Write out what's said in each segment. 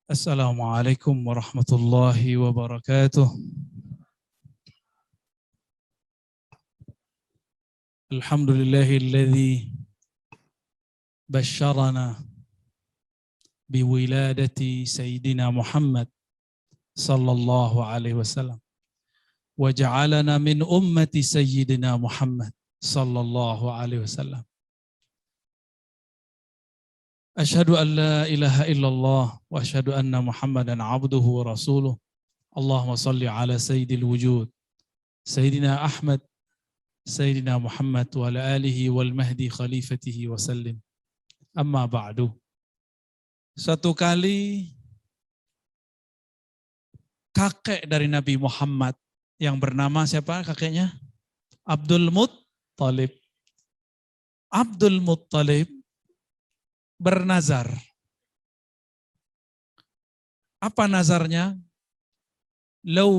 Assalamualaikum warahmatullahi wabarakatuh. Alhamdulillahilladzi basyarana biwiladati Sayyidina Muhammad sallallahu alaihi wasallam wa ja'alana min ummati Sayyidina Muhammad sallallahu alaihi wasallam. Asyhadu an la ilaha illallah wa asyhadu anna Muhammadan abduhu wa rasuluh. Allahumma salli ala sayyidil wujud Sayyidina Ahmad Sayyidina Muhammad wa ala alihi wal mahdi khalifatihi wa sallim. Amma ba'du. Suatu kali kakek dari Nabi Muhammad yang bernama siapa kakeknya? Abdul Muttalib. Abdul Muttalib bernazar. Apa nazarnya? Law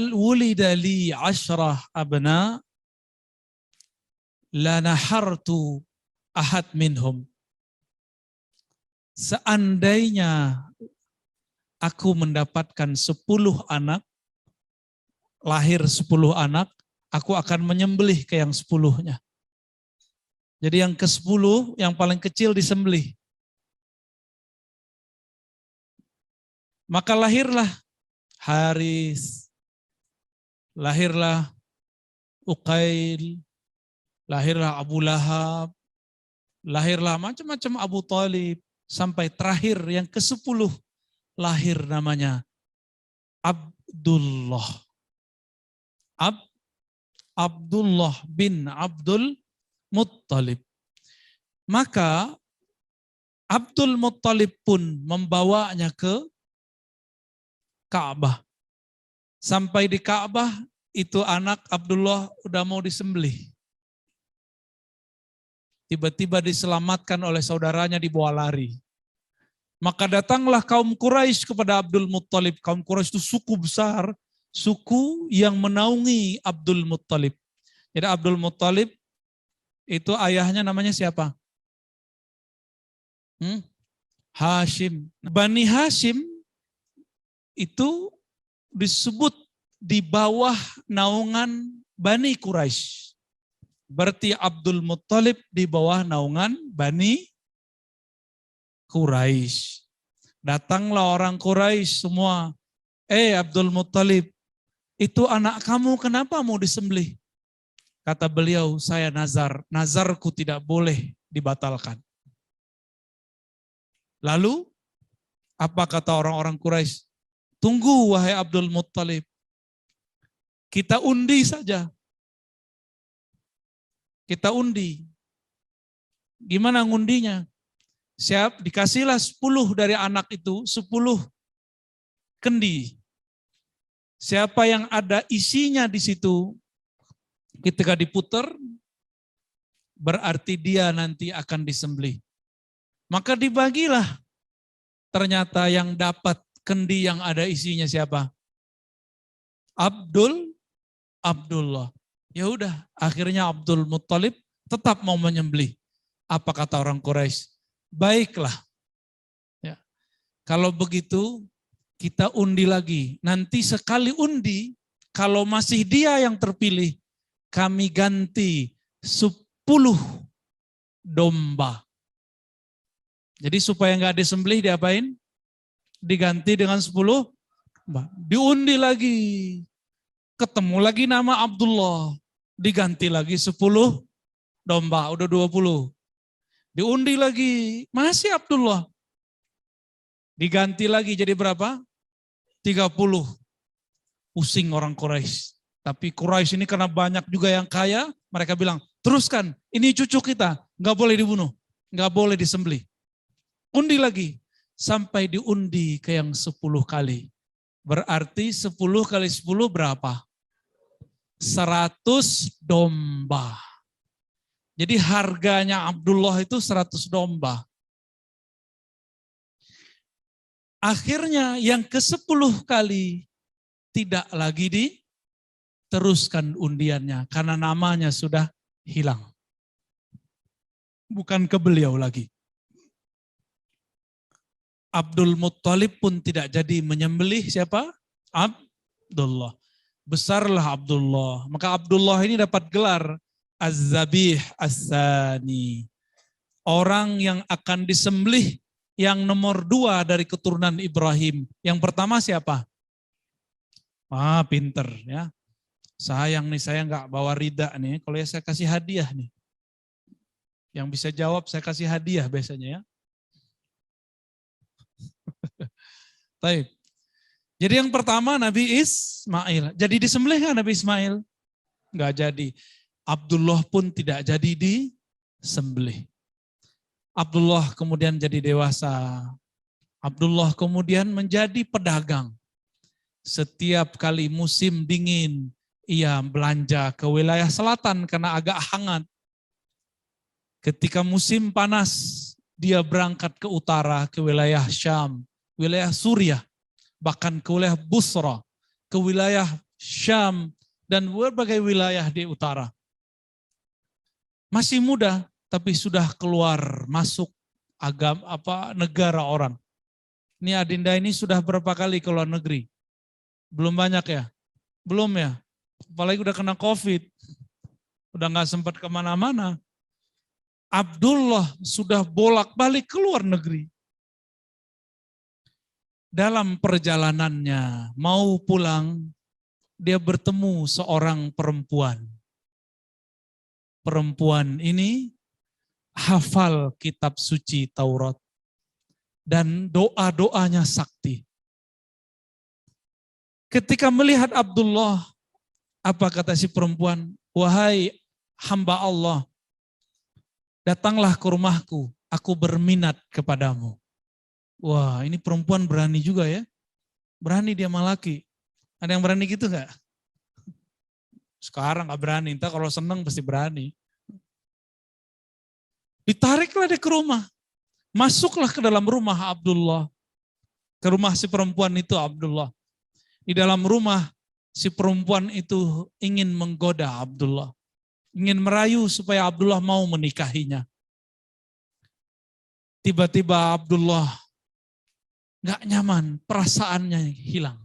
wulida li 10 abna la nahartu ahad minhum. Seandainya aku mendapatkan 10 anak, lahir 10 anak, aku akan menyembelih ke yang 10-nya. Jadi yang ke-10, yang paling kecil disembelih. Maka lahirlah Haris, lahirlah Uqail, lahirlah Abu Lahab, lahirlah macam-macam Abu Talib, sampai terakhir yang ke-10 lahir namanya Abdullah. Abdullah bin Abdul Muttalib. Maka Abdul Muttalib pun membawanya ke Ka'bah. Sampai di Ka'bah itu anak Abdullah udah mau disembelih. Tiba-tiba diselamatkan oleh saudaranya dibawa lari. Maka datanglah kaum Quraisy kepada Abdul Muttalib. Kaum Quraisy itu suku besar, suku yang menaungi Abdul Muttalib. Jadi Abdul Muttalib itu ayahnya namanya siapa? Hashim. Bani Hashim itu disebut di bawah naungan Bani Quraisy. Berarti Abdul Muttalib di bawah naungan Bani Quraisy. Datanglah orang Quraisy semua. Abdul Muttalib, itu anak kamu kenapa mau disembelih? Kata beliau, saya nazar. Nazarku tidak boleh dibatalkan. Lalu, apa kata orang-orang Quraisy? Tunggu wahai Abdul Muttalib. Kita undi saja. Kita undi. Gimana ngundinya? Siap, dikasihlah 10 dari anak itu, 10 kendi. Siapa yang ada isinya di situ, ketika diputar, berarti dia nanti akan disembelih. Maka dibagilah. Ternyata yang dapat kendi yang ada isinya siapa? Abdullah. Ya udah, akhirnya Abdul Muttalib tetap mau menyembelih. Apa kata orang Quraisy? Baiklah. Ya. Kalau begitu, kita undi lagi. Nanti sekali undi, kalau masih dia yang terpilih, kami ganti 10 domba. Jadi supaya nggak disembelih diapain? Diganti dengan 10 domba. Diundi lagi. Ketemu lagi nama Abdullah. Diganti lagi 10 domba. Udah 20. Diundi lagi. Masih Abdullah. Diganti lagi jadi berapa? 30. Pusing orang Quraisy. Tapi Quraisy ini karena banyak juga yang kaya, mereka bilang, teruskan, ini cucu kita, nggak boleh dibunuh, nggak boleh disembelih. Undi lagi, sampai diundi ke yang 10 kali. Berarti 10 kali 10 berapa? 100 domba. Jadi harganya Abdullah itu 100 domba. Akhirnya yang ke-10 kali tidak lagi diteruskan undiannya karena namanya sudah hilang. Bukan ke beliau lagi. Abdul Muttalib pun tidak jadi menyembelih siapa? Abdullah. Besarlah Abdullah. Maka Abdullah ini dapat gelar Az-Zabih As-Sani. Orang yang akan disembelih yang nomor 2 dari keturunan Ibrahim. Yang pertama siapa? Pinter ya. Sayang nih, saya nggak bawa rida nih. Kalau ya saya kasih hadiah nih. Yang bisa jawab saya kasih hadiah biasanya ya. Baik. Jadi yang pertama Nabi Ismail. Jadi disembelih nggak Nabi Ismail? Nggak jadi. Abdullah pun tidak jadi disembelih. Abdullah kemudian jadi dewasa. Abdullah kemudian menjadi pedagang. Setiap kali musim dingin, ia belanja ke wilayah selatan karena agak hangat. Ketika musim panas, dia berangkat ke utara, ke wilayah Syam, wilayah Suriah, bahkan ke wilayah Busra, ke wilayah Syam, dan berbagai wilayah di utara. Masih muda, tapi sudah keluar masuk negara orang. Ini Adinda ini sudah berapa kali ke luar negeri? Belum banyak ya? Belum ya? Apalagi udah kena COVID. Udah gak sempat kemana-mana. Abdullah sudah bolak-balik ke luar negeri. Dalam perjalanannya, mau pulang, dia bertemu seorang perempuan. Perempuan ini hafal kitab suci Taurat. Dan doa-doanya sakti. Ketika melihat Abdullah, apa kata si perempuan? Wahai hamba Allah, datanglah ke rumahku, aku berminat kepadamu. Wah, ini perempuan berani juga ya. Berani dia sama laki. Ada yang berani gitu gak? Sekarang gak berani, entah kalau senang pasti berani. Ditariklah dia ke rumah. Masuklah ke dalam rumah Abdullah. Ke rumah si perempuan itu Abdullah. Di dalam rumah si perempuan itu ingin menggoda Abdullah. Ingin merayu supaya Abdullah mau menikahinya. Tiba-tiba Abdullah gak nyaman, perasaannya hilang.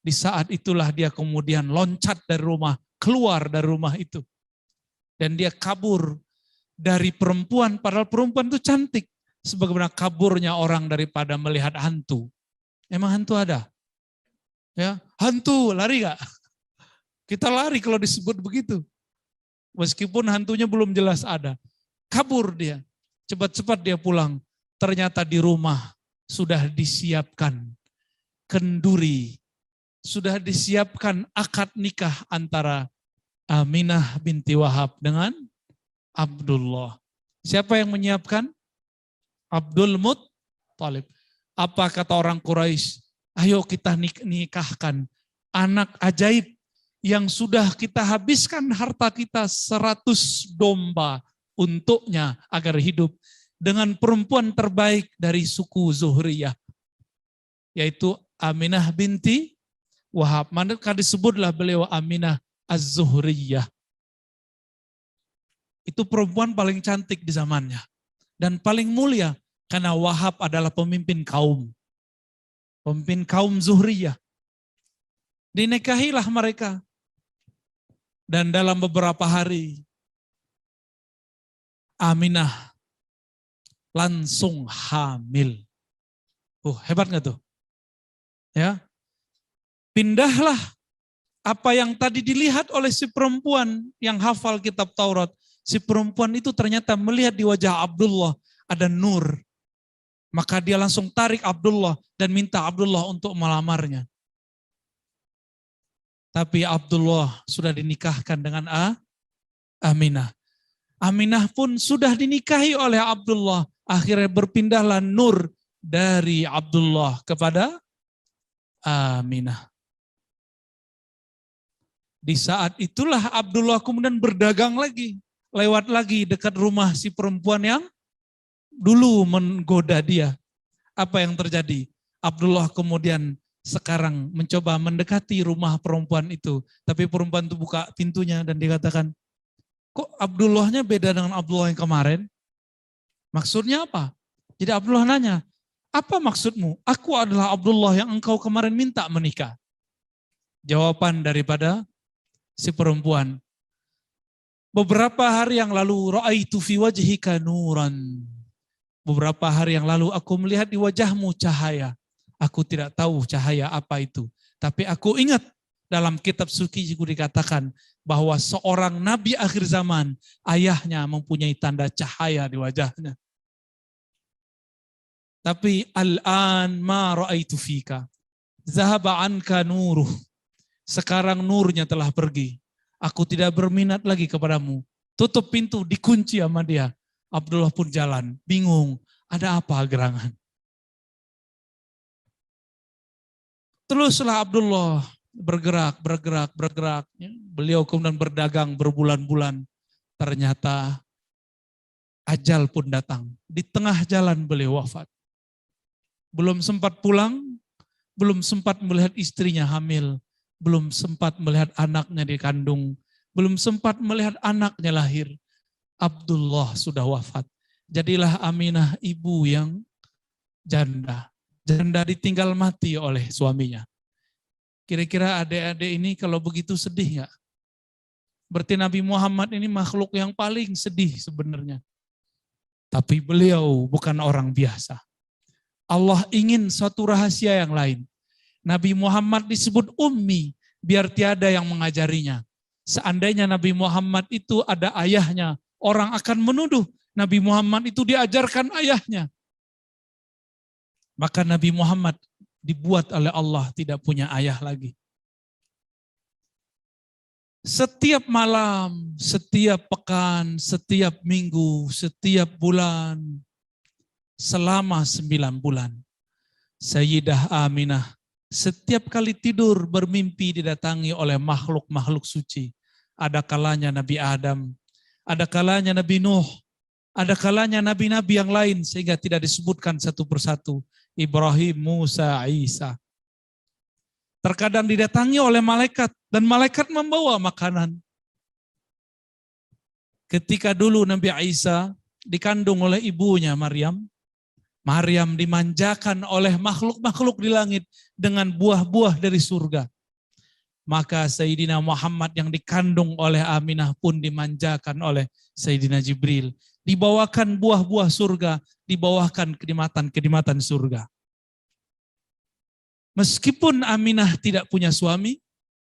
Di saat itulah dia kemudian loncat dari rumah, keluar dari rumah itu. Dan dia kabur dari perempuan, padahal perempuan itu cantik. Sebagaimana kaburnya orang daripada melihat hantu. Emang hantu ada? Ya, hantu, lari gak? Kita lari kalau disebut begitu. Meskipun hantunya belum jelas ada. Kabur dia. Cepat-cepat dia pulang. Ternyata di rumah sudah disiapkan kenduri. Sudah disiapkan akad nikah antara Aminah binti Wahab dengan Abdullah. Siapa yang menyiapkan? Abdul Muttalib. Apa kata orang Quraisy? Ayo kita nikahkan anak ajaib yang sudah kita habiskan harta kita 100 domba untuknya agar hidup dengan perempuan terbaik dari suku Zuhriyah, yaitu Aminah binti Wahab. Maka disebutlah beliau Aminah Az-Zuhriyah. Itu perempuan paling cantik di zamannya dan paling mulia karena Wahab adalah pemimpin kaum. Pemimpin kaum Zuhriyah. Dinikahilah mereka. Dan dalam beberapa hari, Aminah langsung hamil. Hebat gak tuh? Ya. Pindahlah apa yang tadi dilihat oleh si perempuan yang hafal kitab Taurat. Si perempuan itu ternyata melihat di wajah Abdullah ada nur. Maka dia langsung tarik Abdullah dan minta Abdullah untuk melamarnya. Tapi Abdullah sudah dinikahkan dengan Aminah. Aminah pun sudah dinikahi oleh Abdullah. Akhirnya berpindahlah nur dari Abdullah kepada Aminah. Di saat itulah Abdullah kemudian berdagang lagi. Lewat lagi dekat rumah si perempuan yang dulu menggoda dia. Apa yang terjadi? Abdullah kemudian sekarang mencoba mendekati rumah perempuan itu. Tapi perempuan itu buka pintunya dan dikatakan, kok Abdullahnya beda dengan Abdullah yang kemarin? Maksudnya apa? Jadi Abdullah nanya, Apa maksudmu? Aku adalah Abdullah yang engkau kemarin minta menikah. Jawaban daripada si perempuan. Beberapa hari yang lalu, ra'aitu fi wajhika nuran. Beberapa hari yang lalu aku melihat di wajahmu cahaya. Aku tidak tahu cahaya apa itu. Tapi aku ingat dalam kitab suci dikatakan bahwa seorang nabi akhir zaman, ayahnya mempunyai tanda cahaya di wajahnya. Tapi al-an ma ra'aitu fika. Zahaba anka nuruh. Sekarang nurnya telah pergi. Aku tidak berminat lagi kepadamu. Tutup pintu, dikunci sama dia. Abdullah pun jalan, bingung. Ada apa gerangan? Teruslah Abdullah bergerak. Beliau kemudian berdagang berbulan-bulan. Ternyata ajal pun datang. Di tengah jalan beliau wafat. Belum sempat pulang, belum sempat melihat istrinya hamil, belum sempat melihat anaknya dikandung, belum sempat melihat anaknya lahir. Abdullah sudah wafat. Jadilah Aminah ibu yang janda. Janda ditinggal mati oleh suaminya. Kira-kira adik-adik ini kalau begitu sedih nggak? Berarti Nabi Muhammad ini makhluk yang paling sedih sebenarnya. Tapi beliau bukan orang biasa. Allah ingin suatu rahasia yang lain. Nabi Muhammad disebut ummi, biar tiada yang mengajarinya. Seandainya Nabi Muhammad itu ada ayahnya, orang akan menuduh Nabi Muhammad itu diajarkan ayahnya. Maka Nabi Muhammad dibuat oleh Allah tidak punya ayah lagi. Setiap malam, setiap pekan, setiap minggu, setiap bulan, selama 9 bulan, Sayyidah Aminah setiap kali tidur bermimpi didatangi oleh makhluk-makhluk suci. Ada kalanya Nabi Adam, ada kalanya Nabi Nuh, ada kalanya nabi-nabi yang lain sehingga tidak disebutkan satu persatu. Ibrahim, Musa, Isa. Terkadang didatangi oleh malaikat dan malaikat membawa makanan. Ketika dulu Nabi Isa dikandung oleh ibunya Maryam, Maryam dimanjakan oleh makhluk-makhluk di langit dengan buah-buah dari surga. Maka Sayyidina Muhammad yang dikandung oleh Aminah pun dimanjakan oleh Sayyidina Jibril. Dibawakan buah-buah surga, dibawakan kenikmatan-kenikmatan surga. Meskipun Aminah tidak punya suami,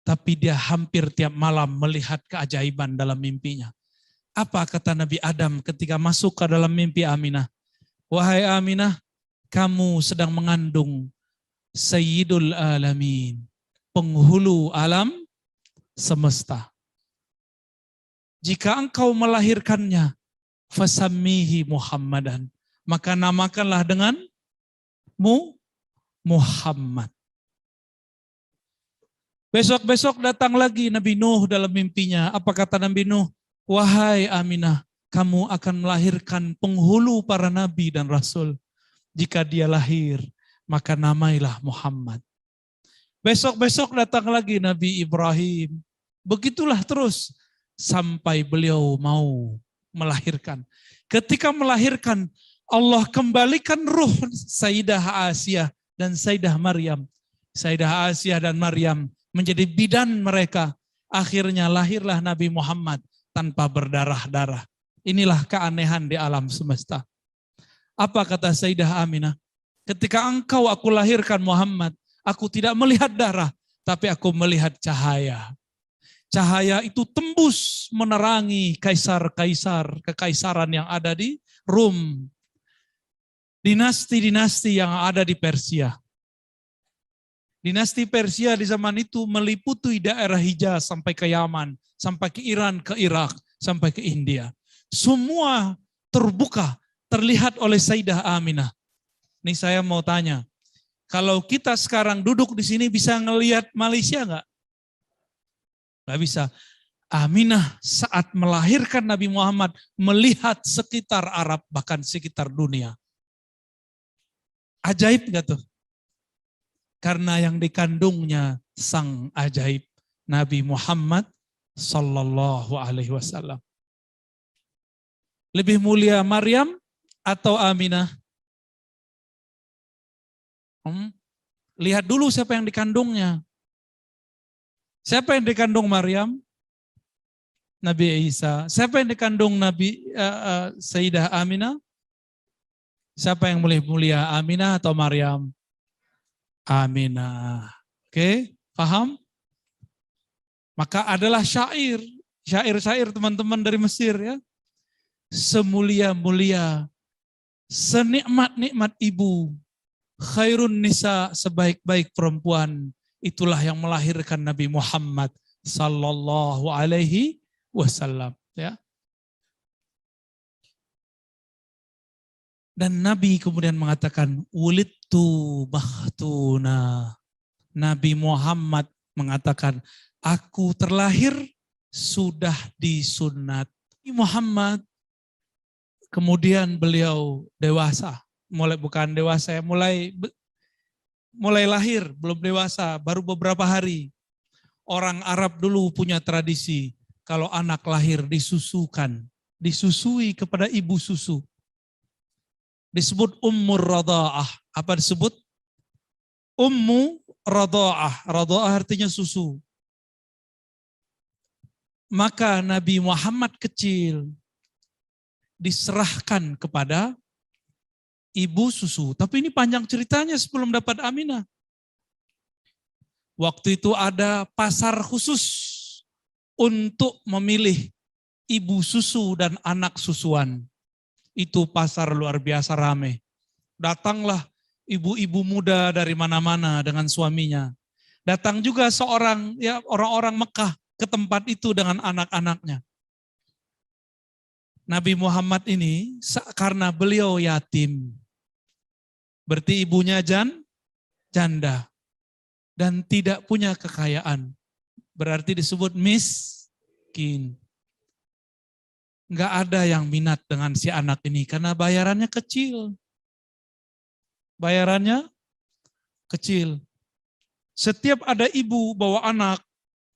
tapi dia hampir tiap malam melihat keajaiban dalam mimpinya. Apa kata Nabi Adam ketika masuk ke dalam mimpi Aminah? Wahai Aminah, kamu sedang mengandung Sayyidul Alamin, penghulu alam semesta. Jika engkau melahirkannya, fasammihi Muhammadan, maka namakanlah dengan Muhammad. Besok-besok datang lagi Nabi Nuh dalam mimpinya. Apa kata Nabi Nuh? Wahai Aminah, kamu akan melahirkan penghulu para nabi dan rasul. Jika dia lahir, maka namailah Muhammad. Besok-besok datang lagi Nabi Ibrahim. Begitulah terus sampai beliau mau melahirkan. Ketika melahirkan, Allah kembalikan ruh Sayyidah Asiyah dan Sayyidah Maryam. Sayyidah Asiyah dan Maryam menjadi bidan mereka. Akhirnya lahirlah Nabi Muhammad tanpa berdarah-darah. Inilah keanehan di alam semesta. Apa kata Sayyidah Aminah? Ketika engkau aku lahirkan Muhammad, aku tidak melihat darah, tapi aku melihat cahaya. Cahaya itu tembus menerangi kaisar-kaisar, kekaisaran yang ada di Rum. Dinasti-dinasti yang ada di Persia. Dinasti Persia di zaman itu meliputi daerah Hijaz sampai ke Yaman, sampai ke Iran, ke Irak, sampai ke India. Semua terbuka, terlihat oleh Sayyidah Aminah. Ini saya mau tanya, kalau kita sekarang duduk di sini bisa ngelihat Malaysia nggak? Nggak bisa. Aminah saat melahirkan Nabi Muhammad melihat sekitar Arab, bahkan sekitar dunia. Ajaib nggak tuh? Karena yang dikandungnya sang ajaib, Nabi Muhammad Sallallahu Alaihi Wasallam. Lebih mulia Maryam atau Aminah? Lihat dulu siapa yang dikandungnya. Siapa yang dikandung Maryam? Nabi Isa. Siapa yang dikandung Nabi Sayyidah Aminah? Siapa yang mulia? Aminah atau Maryam? Aminah. Oke, paham? Maka adalah syair teman-teman dari Mesir ya. Semulia-mulia, senikmat-nikmat ibu, khairun nisa, sebaik-baik perempuan, itulah yang melahirkan Nabi Muhammad sallallahu alaihi wasallam ya. Dan Nabi kemudian mengatakan wulidtu makhtuna. Nabi Muhammad mengatakan aku terlahir sudah disunat. Muhammad kemudian beliau dewasa, mulai lahir, belum dewasa, baru beberapa hari. Orang Arab dulu punya tradisi, kalau anak lahir disusui kepada ibu susu. Disebut ummur radha'ah. Apa disebut? Ummu radha'ah. Radha'ah artinya susu. Maka Nabi Muhammad kecil diserahkan kepada ibu susu. Tapi ini panjang ceritanya sebelum dapat Aminah. Waktu itu ada pasar khusus untuk memilih ibu susu dan anak susuan. Itu pasar luar biasa rame. Datanglah ibu-ibu muda dari mana-mana dengan suaminya. Datang juga orang-orang Mekah ke tempat itu dengan anak-anaknya. Nabi Muhammad ini karena beliau yatim. Berarti ibunya janda. Dan tidak punya kekayaan. Berarti disebut miskin. Enggak ada yang minat dengan si anak ini karena bayarannya kecil. Bayarannya kecil. Setiap ada ibu bawa anak,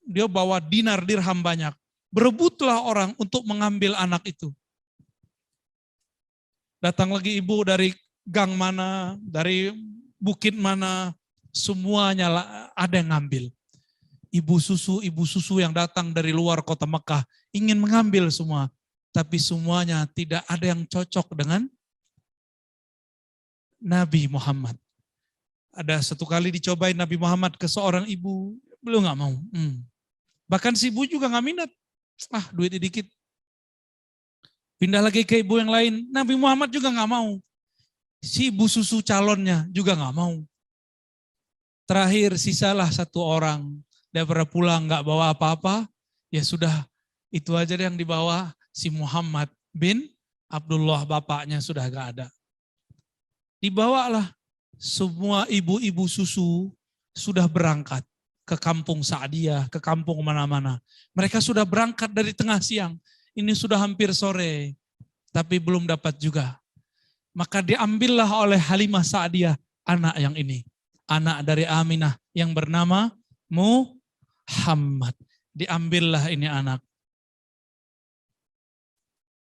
dia bawa dinar dirham banyak. Berebutlah orang untuk mengambil anak itu. Datang lagi ibu dari gang mana, dari bukit mana, semuanya ada yang ngambil. Ibu susu yang datang dari luar kota Mekah ingin mengambil semua. Tapi semuanya tidak ada yang cocok dengan Nabi Muhammad. Ada satu kali dicobain Nabi Muhammad ke seorang ibu, beliau nggak mau. Bahkan si ibu juga nggak minat. Duit dikit. Pindah lagi ke ibu yang lain, Nabi Muhammad juga nggak mau. Si ibu susu calonnya juga nggak mau. Terakhir sisalah satu orang, dia pernah pulang nggak bawa apa-apa, ya sudah itu aja yang dibawa. Si Muhammad bin Abdullah bapaknya sudah gak ada. Dibawalah semua ibu-ibu susu sudah berangkat ke kampung Sa'diyah, ke kampung mana-mana. Mereka sudah berangkat dari tengah siang. Ini sudah hampir sore, tapi belum dapat juga. Maka diambillah oleh Halimah Sa'diyah anak yang ini. Anak dari Aminah yang bernama Muhammad. Diambillah ini anak.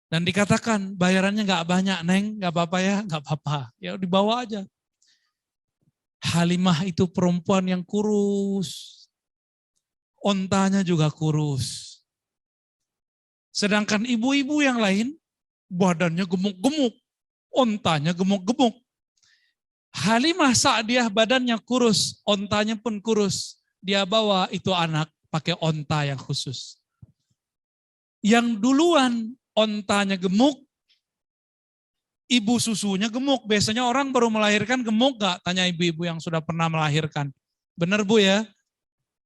Dan dikatakan bayarannya nggak banyak, Neng, nggak apa-apa ya, nggak apa-apa, ya dibawa aja. Halimah itu perempuan yang kurus, ontanya juga kurus. Sedangkan ibu-ibu yang lain badannya gemuk-gemuk, ontanya gemuk-gemuk. Halimah Sa'diyah badannya kurus, ontanya pun kurus. Dia bawa itu anak pakai onta yang khusus. Yang duluan ontanya gemuk, ibu susunya gemuk. Biasanya orang baru melahirkan gemuk gak? Tanya ibu-ibu yang sudah pernah melahirkan. Benar Bu ya?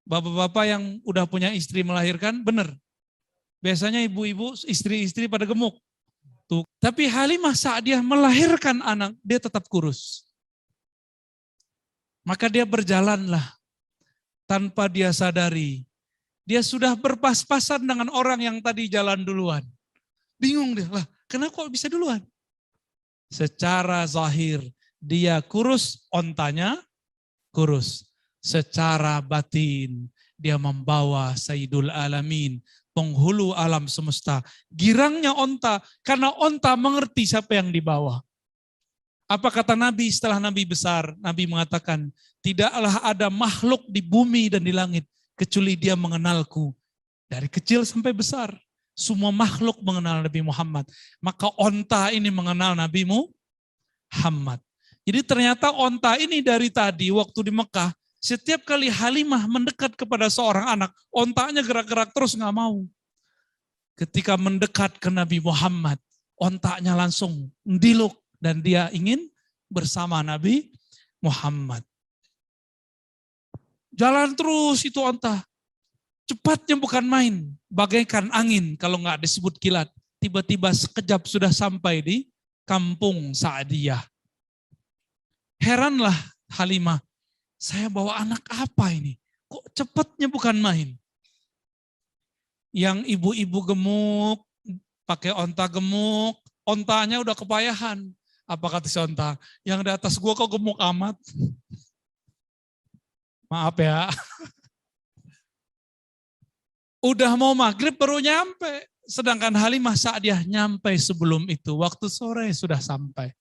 Bapak-bapak yang udah punya istri melahirkan, benar. Biasanya ibu-ibu, istri-istri pada gemuk. Tuh. Tapi Halimah Sa'diyah melahirkan anak, dia tetap kurus. Maka dia berjalanlah tanpa dia sadari. Dia sudah berpas-pasan dengan orang yang tadi jalan duluan. Bingung dia, lah kenapa kok bisa duluan? Secara zahir dia kurus, ontanya kurus. Secara batin dia membawa Sayyidul Alamin, penghulu alam semesta. Girangnya onta, karena onta mengerti siapa yang dibawa. Apa kata Nabi setelah Nabi besar? Nabi mengatakan, tidaklah ada makhluk di bumi dan di langit kecuali dia mengenalku. Dari kecil sampai besar, semua makhluk mengenal Nabi Muhammad. Maka onta ini mengenal Nabi Muhammad. Jadi ternyata onta ini dari tadi waktu di Mekah, setiap kali Halimah mendekat kepada seorang anak, ontanya gerak-gerak terus nggak mau. Ketika mendekat ke Nabi Muhammad, ontanya langsung mendiluk dan dia ingin bersama Nabi Muhammad. Jalan terus itu onta. Cepatnya bukan main, bagaikan angin kalau nggak disebut kilat. Tiba-tiba sekejap sudah sampai di kampung Sa'diyah. Heranlah Halimah, saya bawa anak apa ini? Kok cepatnya bukan main? Yang ibu-ibu gemuk, pakai onta gemuk, ontanya udah kepayahan. Apa kata si onta? Yang di atas gua kok gemuk amat? Maaf ya. Udah mau maghrib baru nyampe. Sedangkan Halimah Sa'diyah nyampe sebelum itu. Waktu sore sudah sampai.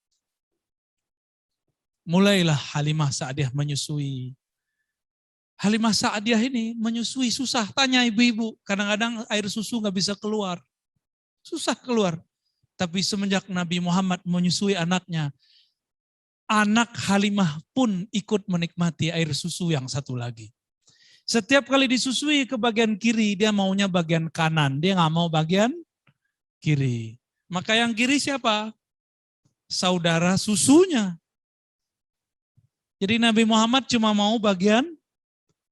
Mulailah Halimah Sa'diyah menyusui. Halimah Sa'diyah ini menyusui susah. Tanya ibu-ibu, kadang-kadang air susu nggak bisa keluar. Susah keluar. Tapi semenjak Nabi Muhammad menyusui anaknya, anak Halimah pun ikut menikmati air susu yang satu lagi. Setiap kali disusui ke bagian kiri, dia maunya bagian kanan. Dia nggak mau bagian kiri. Maka yang kiri siapa? Saudara susunya. Jadi Nabi Muhammad cuma mau bagian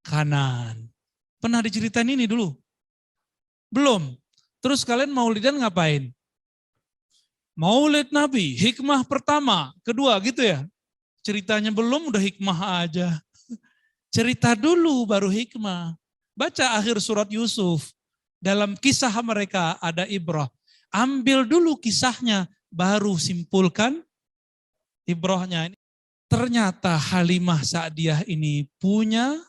kanan. Pernah diceritain ini dulu? Belum. Terus kalian maulidan ngapain? Maulid Nabi, hikmah pertama, kedua gitu ya. Ceritanya belum udah hikmah aja. Cerita dulu baru hikmah. Baca akhir surat Yusuf. Dalam kisah mereka ada ibrah. Ambil dulu kisahnya, baru simpulkan ibrahnya. Ternyata Halimah Sa'diyah ini punya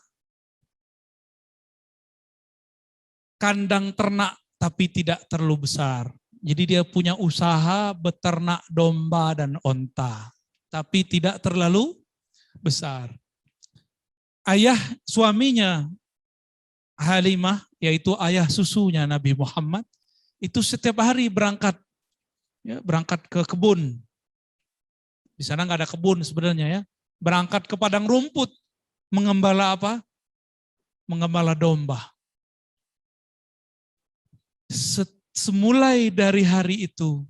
kandang ternak tapi tidak terlalu besar. Jadi dia punya usaha beternak domba dan onta. Tapi tidak terlalu besar. Ayah suaminya Halimah, yaitu ayah susunya Nabi Muhammad, itu setiap hari berangkat, ya, berangkat ke kebun. Di sana nggak ada kebun sebenarnya ya. Berangkat ke padang rumput, mengembala apa? Mengembala domba. Semulai dari hari itu,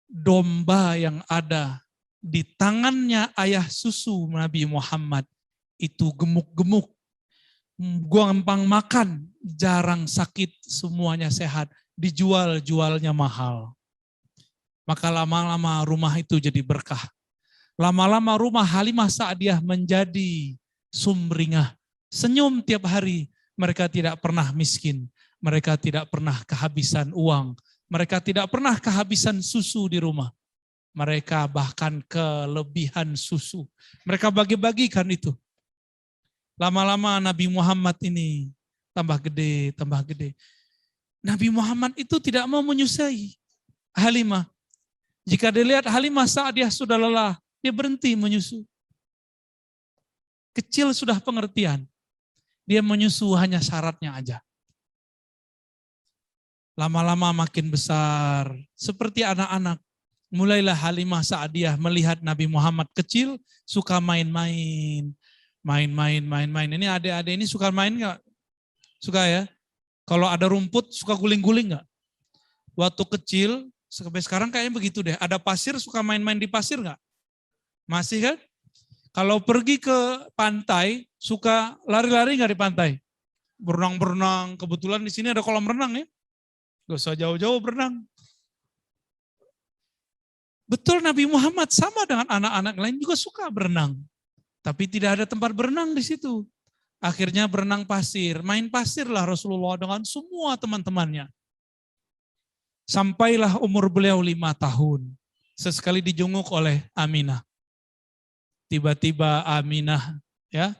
domba yang ada di tangannya ayah susu Nabi Muhammad itu gemuk-gemuk, gampang makan, jarang sakit, semuanya sehat, dijual-jualnya mahal. Maka lama-lama rumah itu jadi berkah. Lama-lama rumah Halimah Sa'diyah menjadi sumringah. Senyum tiap hari, mereka tidak pernah miskin. Mereka tidak pernah kehabisan uang. Mereka tidak pernah kehabisan susu di rumah. Mereka bahkan kelebihan susu. Mereka bagi-bagikan itu. Lama-lama Nabi Muhammad ini tambah gede, tambah gede. Nabi Muhammad itu tidak mau menyusui Halimah. Jika dilihat Halimah Sa'diyah sudah lelah, dia berhenti menyusu. Kecil sudah pengertian. Dia menyusu hanya syaratnya aja. Lama-lama makin besar, seperti anak-anak. Mulailah Halimah Sa'diyah melihat Nabi Muhammad kecil, suka main-main. Main-main. Ini adik-adik ini suka main nggak? Suka ya? Kalau ada rumput, suka guling-guling nggak? Waktu kecil, sampai sekarang kayaknya begitu deh. Ada pasir, suka main-main di pasir nggak? Masih kan? Kalau pergi ke pantai, suka lari-lari nggak di pantai? Berenang-berenang. Kebetulan di sini ada kolam renang ya. Gak usah jauh-jauh berenang. Betul Nabi Muhammad sama dengan anak-anak lain juga suka berenang. Tapi tidak ada tempat berenang di situ. Akhirnya berenang pasir. Main pasir lah Rasulullah dengan semua teman-temannya. Sampailah umur beliau 5 tahun. Sesekali dijenguk oleh Aminah. Tiba-tiba Aminah, ya,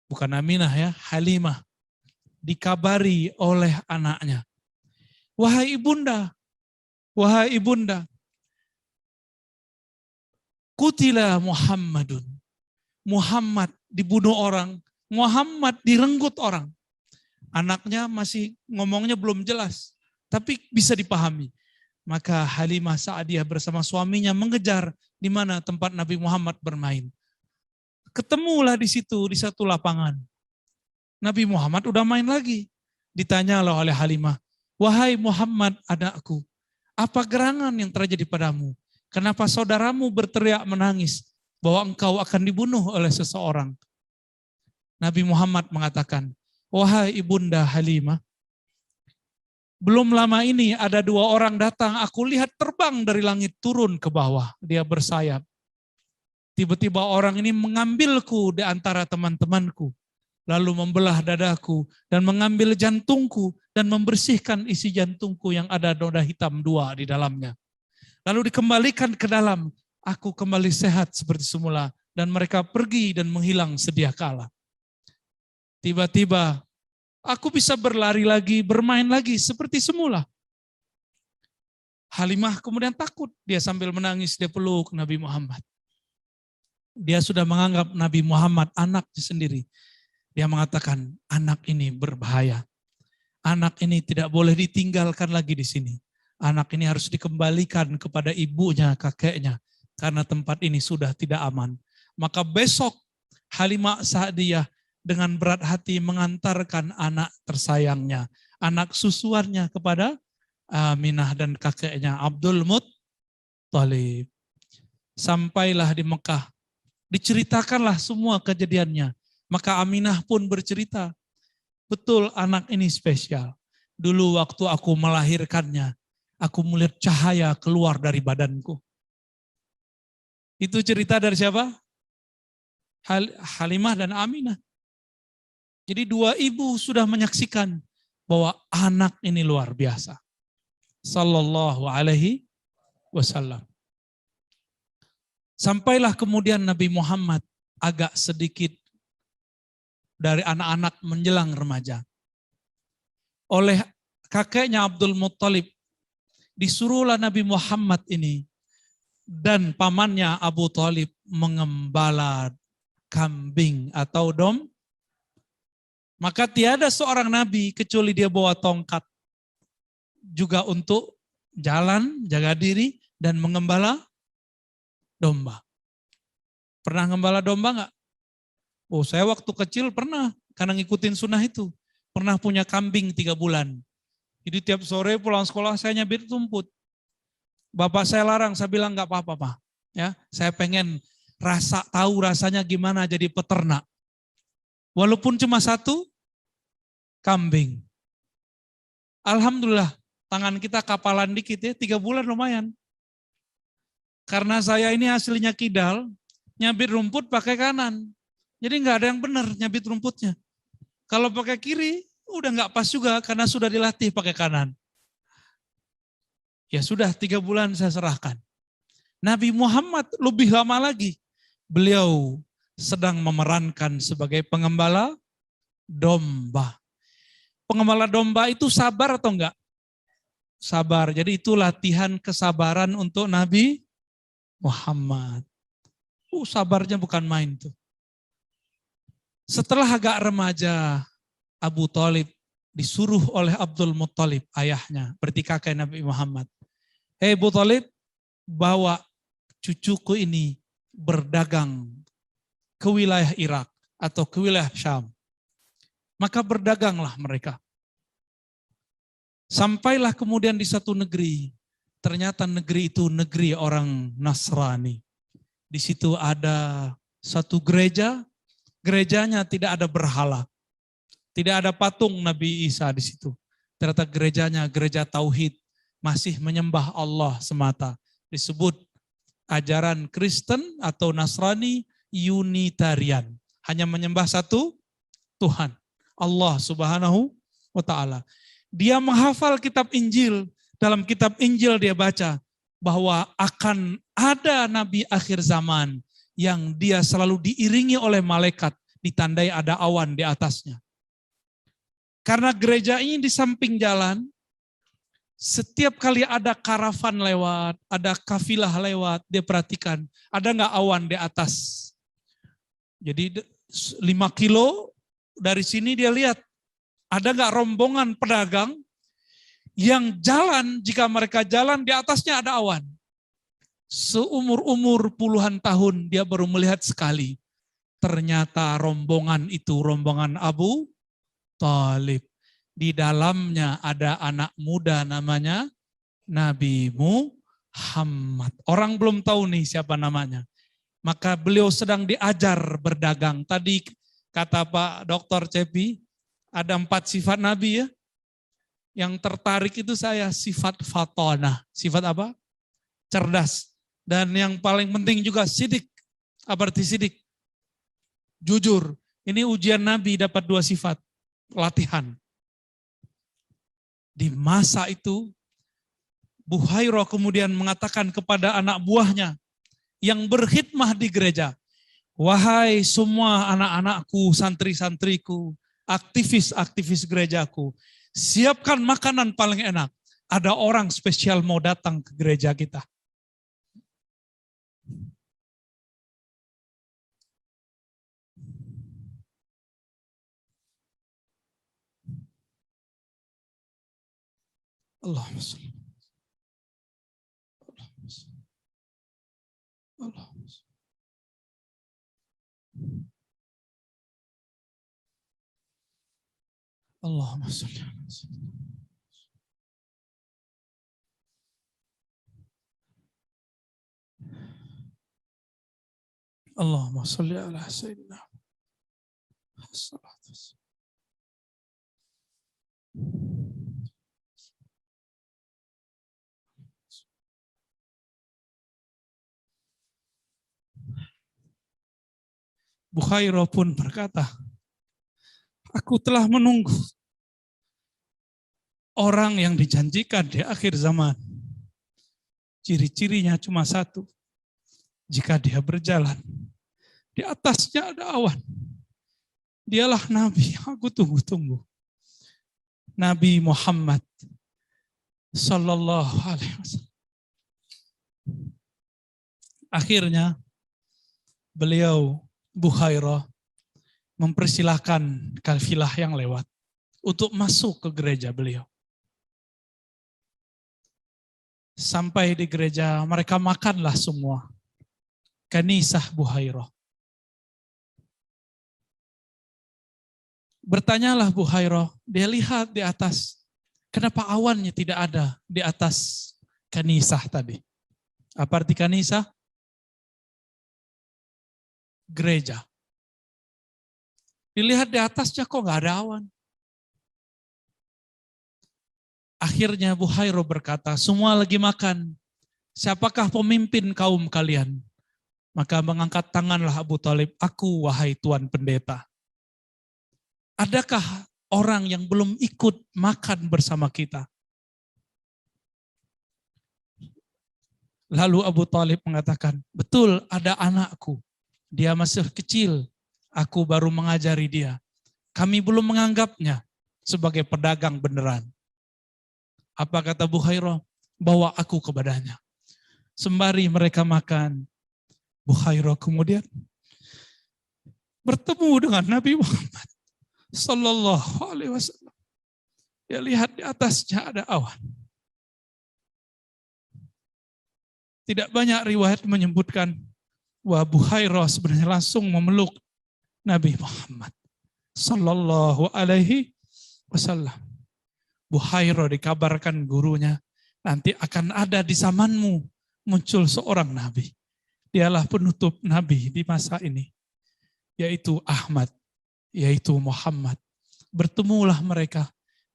bukan Aminah ya, Halimah, dikabari oleh anaknya. Wahai ibunda, Qutila Muhammadun. Muhammad dibunuh orang, Muhammad direnggut orang. Anaknya masih ngomongnya belum jelas, tapi bisa dipahami. Maka Halimah Sa'diyah bersama suaminya mengejar di mana tempat Nabi Muhammad bermain. Ketemulah di situ, di satu lapangan. Nabi Muhammad udah main lagi. Ditanyalah oleh Halimah, wahai Muhammad anakku, apa gerangan yang terjadi padamu? Kenapa saudaramu berteriak menangis bahwa engkau akan dibunuh oleh seseorang? Nabi Muhammad mengatakan, wahai ibunda Halimah, belum lama ini ada 2 orang datang, aku lihat terbang dari langit turun ke bawah, dia bersayap. Tiba-tiba orang ini mengambilku di antara teman-temanku, lalu membelah dadaku dan mengambil jantungku dan membersihkan isi jantungku yang ada noda hitam 2 di dalamnya. Lalu dikembalikan ke dalam, aku kembali sehat seperti semula dan mereka pergi dan menghilang sedia kala. Tiba-tiba aku bisa berlari lagi, bermain lagi seperti semula. Halimah kemudian takut, dia sambil menangis, dia peluk Nabi Muhammad. Dia sudah menganggap Nabi Muhammad anaknya sendiri. Dia mengatakan, anak ini berbahaya. Anak ini tidak boleh ditinggalkan lagi di sini. Anak ini harus dikembalikan kepada ibunya, kakeknya. Karena tempat ini sudah tidak aman. Maka besok Halimah Sa'diyah dengan berat hati mengantarkan anak tersayangnya, anak susuannya kepada Aminah dan kakeknya Abdul Muttalib. Sampailah di Mekah, diceritakanlah semua kejadiannya. Maka Aminah pun bercerita, betul anak ini spesial. Dulu waktu aku melahirkannya, aku melihat cahaya keluar dari badanku. Itu cerita dari siapa? Halimah dan Aminah. Jadi 2 ibu sudah menyaksikan bahwa anak ini luar biasa. Sallallahu alaihi wasallam. Sampailah kemudian Nabi Muhammad agak sedikit dari anak-anak menjelang remaja. Oleh kakeknya Abdul Muttalib, disuruhlah Nabi Muhammad ini dan pamannya Abu Thalib mengembala kambing atau domba. Maka tiada seorang nabi kecuali dia bawa tongkat juga untuk jalan, jaga diri, dan mengembala domba. Pernah ngembala domba enggak? Oh, saya waktu kecil pernah, karena ngikutin sunnah itu. Pernah punya kambing 3 bulan. Jadi tiap sore pulang sekolah saya nyabit rumput. Bapak saya larang, saya bilang enggak apa-apa, Pak. Ya, saya pengen tahu rasanya gimana jadi peternak. Walaupun cuma 1 kambing. Alhamdulillah, tangan kita kapalan dikit ya, 3 bulan lumayan. Karena saya ini aslinya kidal, nyabit rumput pakai kanan. Jadi nggak ada yang benar nyabit rumputnya. Kalau pakai kiri, udah nggak pas juga karena sudah dilatih pakai kanan. Ya sudah 3 bulan saya serahkan. Nabi Muhammad lebih lama lagi. Beliau sedang memerankan sebagai pengembala domba. Pengembala domba itu sabar atau enggak? Sabar. Jadi itu latihan kesabaran untuk Nabi Muhammad. Sabarnya bukan main tuh. Setelah agak remaja, Abu Thalib disuruh oleh Abdul Muttalib, ayahnya, berarti kakek Nabi Muhammad. Hei Abu Thalib, bawa cucuku ini berdagang ke wilayah Irak atau ke wilayah Syam. Maka berdaganglah mereka. Sampailah kemudian di satu negeri. Ternyata negeri itu negeri orang Nasrani. Di situ ada satu gereja. Gerejanya tidak ada berhala. Tidak ada patung Nabi Isa di situ. Ternyata gerejanya gereja Tauhid. Masih menyembah Allah semata. Disebut ajaran Kristen atau Nasrani Unitarian. Hanya menyembah satu Tuhan. Allah Subhanahu wa ta'ala. Dia menghafal kitab Injil. Dalam kitab Injil dia baca bahwa akan ada nabi akhir zaman yang dia selalu diiringi oleh malaikat, ditandai ada awan di atasnya. Karena gereja ini di samping jalan, Setiap kali ada karavan lewat, ada kafilah lewat, dia perhatikan, ada nggak awan di atas. Jadi 5 kilo dari sini dia lihat, ada nggak rombongan pedagang yang jalan, jika mereka jalan di atasnya ada awan. Seumur-umur puluhan tahun dia baru melihat sekali. Ternyata rombongan itu rombongan Abu Thalib. Di dalamnya ada anak muda namanya Nabi Muhammad. Orang belum tahu nih siapa namanya. Maka beliau sedang diajar berdagang. Tadi kata Pak Dr. Cepi, ada 4 sifat Nabi ya. Yang tertarik itu saya sifat fatona. Sifat apa? Cerdas. Dan yang paling penting juga sidik. Apa arti sidik? Jujur. Ini ujian Nabi dapat 2 sifat. Latihan. Di masa itu, Buhairah kemudian mengatakan kepada anak buahnya yang berkhidmah di gereja, wahai semua anak-anakku, santri-santriku, aktivis-aktivis gerejaku, siapkan makanan paling enak. Ada orang spesial mau datang ke gereja kita. Allahumma sholli. Allahumma sholli. Allahumma sholli ala sayyidina. Buhairah pun berkata, aku telah menunggu orang yang dijanjikan di akhir zaman. Ciri-cirinya cuma satu. Jika dia berjalan, di atasnya ada awan. Dialah Nabi yang aku tunggu-tunggu. Nabi Muhammad Sallallahu Alaihi Wasallam. Akhirnya beliau Buhairah mempersilahkan kafilah yang lewat untuk masuk ke gereja beliau. Sampai di gereja mereka makanlah semua. Kanisah Buhairah. Bertanyalah Buhairah, dia lihat di atas, kenapa awannya tidak ada di atas kanisah tadi? Apa arti kanisah? Gereja. Dilihat di atasnya kok nggak ada awan. Akhirnya Buhairah berkata, semua lagi makan. Siapakah pemimpin kaum kalian? Maka mengangkat tanganlah Abu Thalib, aku wahai Tuan Pendeta. Adakah orang yang belum ikut makan bersama kita? Lalu Abu Thalib mengatakan, betul ada anakku. Dia masih kecil, aku baru mengajari dia. Kami belum menganggapnya sebagai pedagang beneran. Apa kata Buhairah? Bawa aku kepadanya. Sembari mereka makan, Buhairah kemudian bertemu dengan Nabi Muhammad Sallallahu Alaihi Wasallam. Dia lihat di atasnya ada awan. Tidak banyak riwayat menyebutkan bahwa Buhairah sebenarnya langsung memeluk Nabi Muhammad Sallallahu Alaihi Wasallam. Buhairah dikabarkan gurunya, nanti akan ada di zamanmu muncul seorang Nabi. Dialah penutup Nabi di masa ini, yaitu Ahmad, yaitu Muhammad. Bertemulah mereka,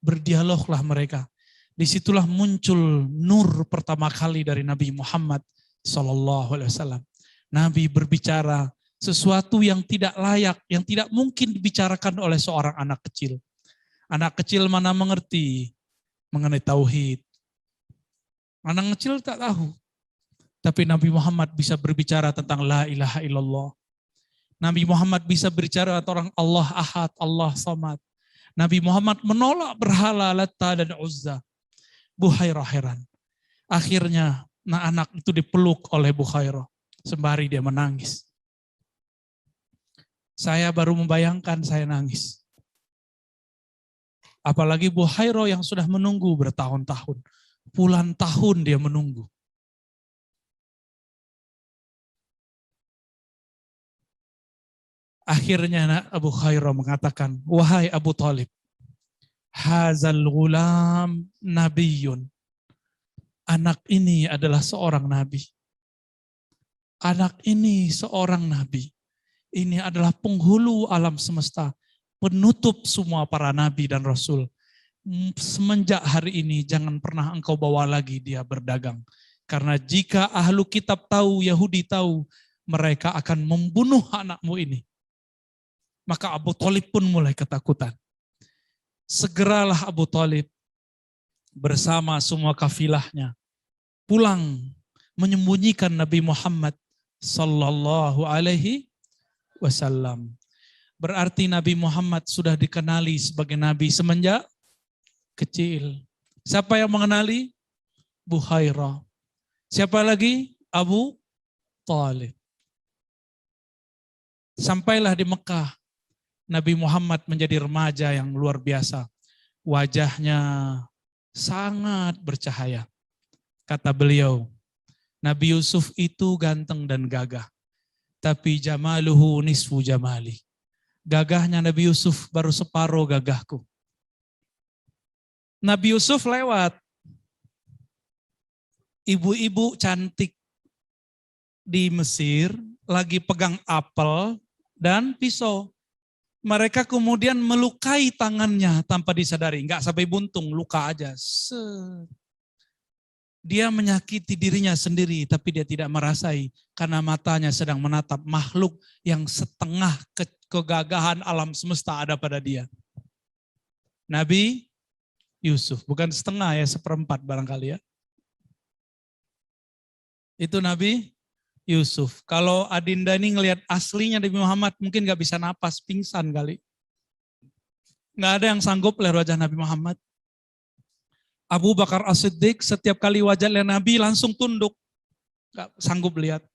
berdialoglah mereka. Disitulah muncul nur pertama kali dari Nabi Muhammad Sallallahu Alaihi Wasallam. Nabi berbicara sesuatu yang tidak layak, yang tidak mungkin dibicarakan oleh seorang anak kecil. Anak kecil mana mengerti mengenai tauhid. Anak kecil tak tahu. Tapi Nabi Muhammad bisa berbicara tentang la ilaha illallah. Nabi Muhammad bisa berbicara tentang Allah Ahad, Allah Samad. Nabi Muhammad menolak berhala Latta dan Uzza. Bukhairah heran. Akhirnya anak itu dipeluk oleh Bukhairah. Sembari dia menangis. Saya baru membayangkan saya nangis. Apalagi Bukhairah yang sudah menunggu bertahun-tahun. Puluhan tahun dia menunggu. Akhirnya Abu Khairah mengatakan, wahai Abu Talib, hazal gulam nabiyun. Anak ini adalah seorang nabi. Anak ini seorang nabi. Ini adalah penghulu alam semesta. Penutup semua para nabi dan rasul. Semenjak hari ini jangan pernah engkau bawa lagi dia berdagang. Karena jika ahlu kitab tahu, Yahudi tahu, mereka akan membunuh anakmu ini. Maka Abu Talib pun mulai ketakutan. Segeralah Abu Talib bersama semua kafilahnya pulang menyembunyikan Nabi Muhammad sallallahu alaihi wasallam. Berarti Nabi Muhammad sudah dikenali sebagai nabi semenjak kecil. Siapa yang mengenali? Bukhairah. Siapa lagi? Abu Talib. Sampailah di Mekah. Nabi Muhammad menjadi remaja yang luar biasa. Wajahnya sangat bercahaya. Kata beliau, Nabi Yusuf itu ganteng dan gagah. Tapi jamaluhu nisfu jamali. Gagahnya Nabi Yusuf baru separuh gagahku. Nabi Yusuf lewat. Ibu-ibu cantik di Mesir lagi pegang apel dan pisau. Mereka kemudian melukai tangannya tanpa disadari. Enggak sampai buntung, luka aja. Dia menyakiti dirinya sendiri, tapi dia tidak merasai. Karena matanya sedang menatap makhluk yang setengah kegagahan alam semesta ada pada dia. Nabi Yusuf, bukan setengah ya, seperempat barangkali ya. Itu Nabi Yusuf. Kalau Adinda ini ngelihat aslinya Nabi Muhammad, mungkin gak bisa napas, pingsan kali. Gak ada yang sanggup lihat wajah Nabi Muhammad. Abu Bakar As-Siddiq setiap kali wajah Nabi langsung tunduk. Gak sanggup lihat.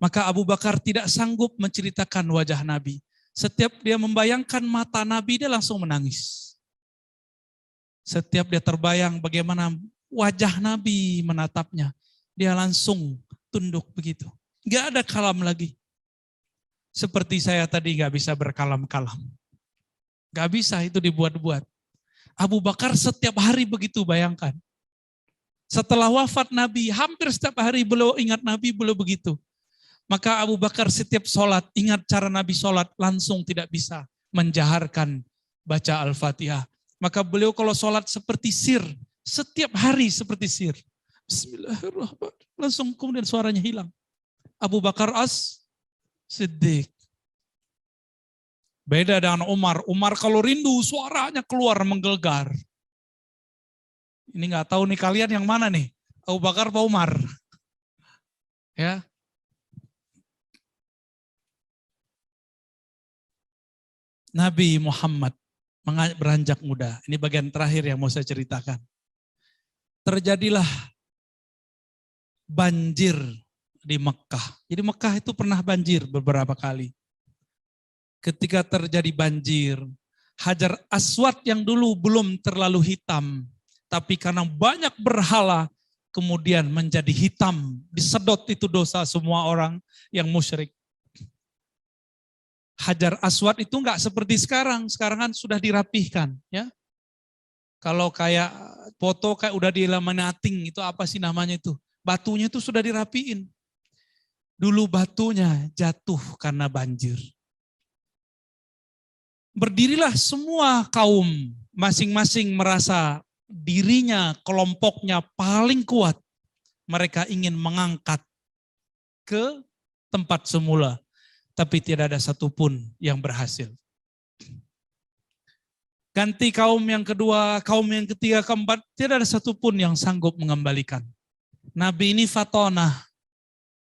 Maka Abu Bakar tidak sanggup menceritakan wajah Nabi. Setiap dia membayangkan mata Nabi, dia langsung menangis. Setiap dia terbayang bagaimana wajah Nabi menatapnya, dia langsung tunduk begitu. Gak ada kalam lagi. Seperti saya tadi gak bisa berkalam-kalam. Gak bisa, itu dibuat-buat. Abu Bakar setiap hari begitu, bayangkan. Setelah wafat Nabi, hampir setiap hari beliau ingat Nabi, beliau begitu. Maka Abu Bakar setiap sholat, ingat cara Nabi sholat, langsung tidak bisa menjaharkan baca Al-Fatihah. Maka beliau kalau sholat seperti sir, setiap hari seperti sir. Bismillahirrahmanirrahim. Langsung kemudian suaranya hilang. Abu Bakar As-Siddiq. Beda dengan Umar. Umar kalau rindu suaranya keluar menggelegar. Ini nggak tahu nih kalian yang mana nih? Abu Bakar atau Umar? Ya. Nabi Muhammad beranjak muda. Ini bagian terakhir yang mau saya ceritakan. Terjadilah banjir di Mekah. Jadi Mekah itu pernah banjir beberapa kali. Ketika terjadi banjir, Hajar Aswad yang dulu belum terlalu hitam, tapi karena banyak berhala, kemudian menjadi hitam. Disedot itu dosa semua orang yang musyrik. Hajar Aswad itu enggak seperti sekarang kan sudah dirapihkan. Ya. Kalau kayak foto kayak udah dilaminating, itu apa sih namanya itu? Batunya itu sudah dirapiin. Dulu batunya jatuh karena banjir. Berdirilah semua kaum, masing-masing merasa dirinya, kelompoknya paling kuat. Mereka ingin mengangkat ke tempat semula, tapi tidak ada satupun yang berhasil. Ganti kaum yang kedua, kaum yang ketiga, keempat, tidak ada satupun yang sanggup mengembalikan. Nabi ini fatonah,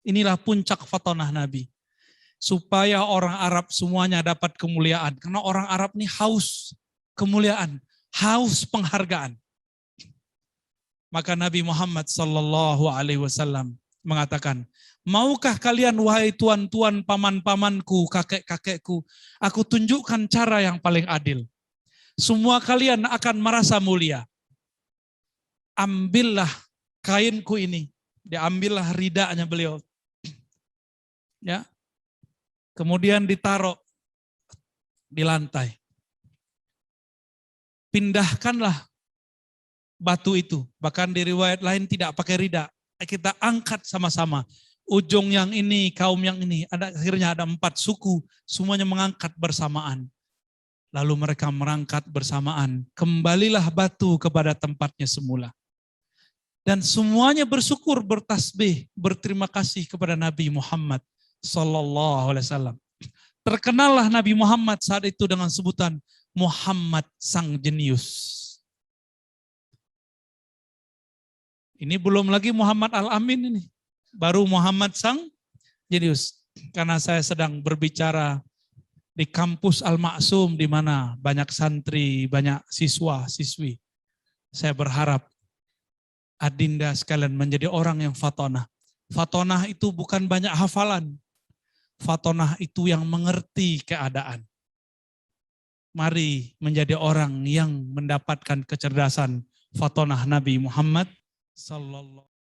inilah puncak fatonah Nabi. Supaya orang Arab semuanya dapat kemuliaan. Karena orang Arab ini haus kemuliaan, haus penghargaan. Maka Nabi Muhammad sallallahu alaihi wasallam mengatakan, maukah kalian wahai tuan-tuan, paman-pamanku, kakek-kakekku, aku tunjukkan cara yang paling adil. Semua kalian akan merasa mulia. Ambillah kainku ini. Diambillah ridanya beliau. Ya. Kemudian ditaruh di lantai. Pindahkanlah batu itu. Bahkan di riwayat lain tidak pakai rida. Kita angkat sama-sama. Ujung yang ini, kaum yang ini. Akhirnya ada 4 suku. Semuanya mengangkat bersamaan. Lalu mereka merangkat bersamaan. Kembalilah batu kepada tempatnya semula. Dan semuanya bersyukur, bertasbih, berterima kasih kepada Nabi Muhammad sallallahu alaihi wasallam. Terkenallah Nabi Muhammad saat itu dengan sebutan Muhammad Sang Jenius. Ini belum lagi Muhammad Al-Amin ini. Baru Muhammad Sang Jenius. Karena saya sedang berbicara di kampus Al-Maksum di mana banyak santri, banyak siswa-siswi. Saya berharap adinda sekalian menjadi orang yang fatonah. Fatonah itu bukan banyak hafalan. Fatonah itu yang mengerti keadaan. Mari menjadi orang yang mendapatkan kecerdasan fatonah Nabi Muhammad sallallahu